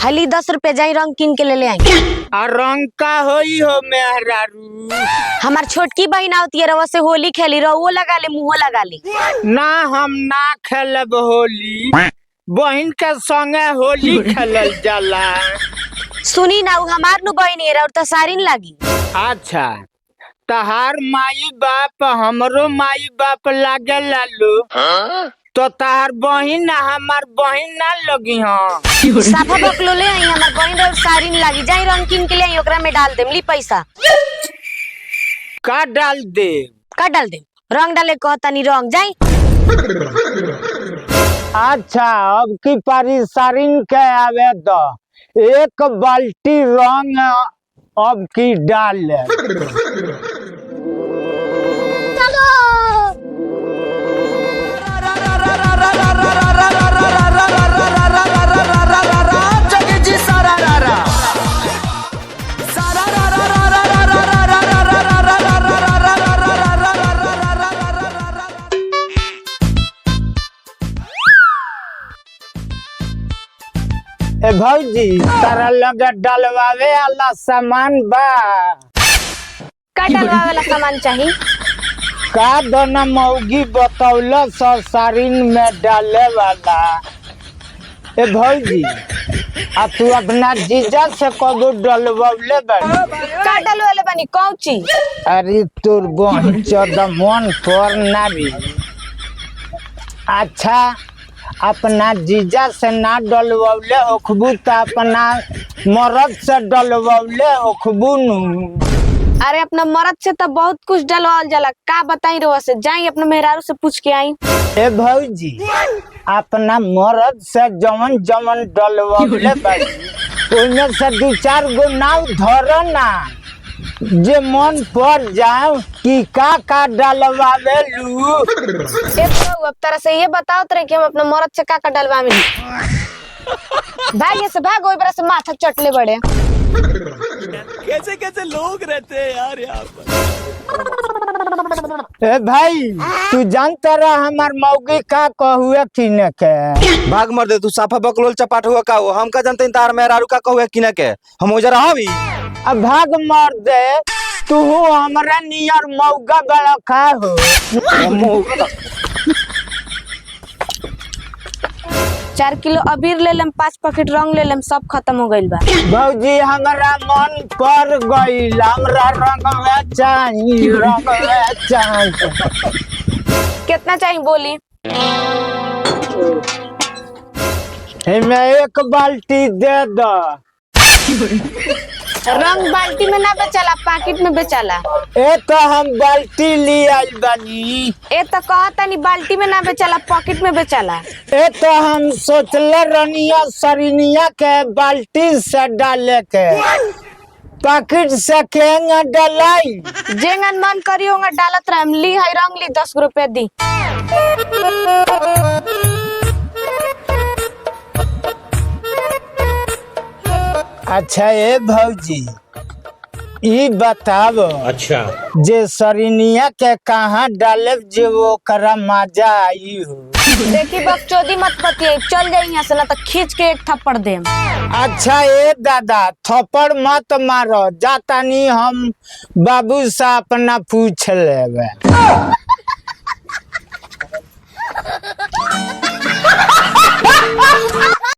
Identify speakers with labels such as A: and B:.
A: हाली 10 रुपए जाई रंग किन के ले आई।
B: आ रंग का होई हो मेहरारू?
A: हमार छोटकी बहन आवती है रवा से होली खेली रहो, वो लगा ले मुँह लगा ली।
B: ना हम ना खेलब होली, बहन के संगे होली खेलल जाला।
A: सुनी ना उ हमार नु बहन है और तसारिन लागी।
B: अच्छा तहार माई बाप हमरो माई बाप लागे लालू तो तहार बहिन हमार बहिन ना लगी हाँ।
A: साफा बकलो ले आई हमार बहन और सारिन लागी। जाई रंग किन के ले आई, ओकरा में डाल देम ली पैसा।
B: का डाल दे?
A: का डाल देम? रंग डाले कहता नी रंग जाई।
B: अच्छा अब की पारी सारिन के आवे दो, एक बाल्टी रंग अब की डाल। ए भौजी तारा लगे डलवावे वाला सामान बा?
A: का डलवा वाला सामान चाहिए?
B: का दोना मौगी बतौल सारिन में डाले वाला। ए भौजी आ तू अपना जीजा से कबो डलवले बानी?
A: का डलवाले बानी कौची?
B: अरे तोर बहन चोदा मन पर ना भी। अच्छा अपना जीजा से ना डलवले ओखबू तो अपना मर्द से डलवले ओखबू नु।
A: अरे अपना मर्द से तो बहुत कुछ डलवाल जाला, का बताई रवा से। जाई अपने मेहरारू से पूछ के आई।
B: ए भौजी अपना मर्द से जमन जमन डलवले बानी ओइमे से 2-4 गो नाव धरो ना, जे मन पर जाओ कि का डलवावे लू।
A: अब तरह से ये बताओ तेरे कि हम अपने मर्द से का डलवा में भाग ये से भाग, ओई बरा से माथा चटले बड़े।
C: कैसे कैसे लोग रहते हैं यार यहाँ पर।
B: ए भाई तू जानता रहा हमार मौगी का कहुए किने के?
D: भाग मर दे, तू साफा बकलोल चपाट हुआ का हो। हम का जानते तार मेहरारू का कहुए किने के, हम हो जरा भी।
B: अब भाग मर दे, तू हमरा नियर मौगा बड़ा का हो।
A: 4 किलो अबीर ले लेम, 5 पैकेट रंग ले लेम, सब खत्म हो गइल बा।
B: भौजी हमरा मन पर गइल, हमरा रंगवे चाहिए, रंगवे चाहिए।
A: कितना चाहिए बोली?
B: हमें 1 बाल्टी दे दो।
A: रंग बाल्टी में ना बेचाला, पैकेट में बेचाला।
B: ए तो हम बाल्टी ले आई बानी।
A: ए तो कहता नहीं बाल्टी में ना बेचाला, पॉकेट में बेचाला।
B: ए तो हम सोचले रनिया सरिनिया के बाल्टी से डाले के, पैकेट से केंगा डलाई।
A: जेंगन मन करी होगा डालत रहम। ली है रंग ली, 10 रुपए दी।
B: अच्छा ए भौजी ई बताओ,
C: अच्छा
B: जे सरिनिया के कहाँ डाले जे वो करा मजा आई हो?
A: देखी बकचोदी मत पतिए, चल जाई यहाँ से ना तो खींच के 1 थप्पड़ देम।
B: अच्छा ए दादा थप्पड़ मत मारो, जातानी हम बाबू से अपना पूछ लेवे।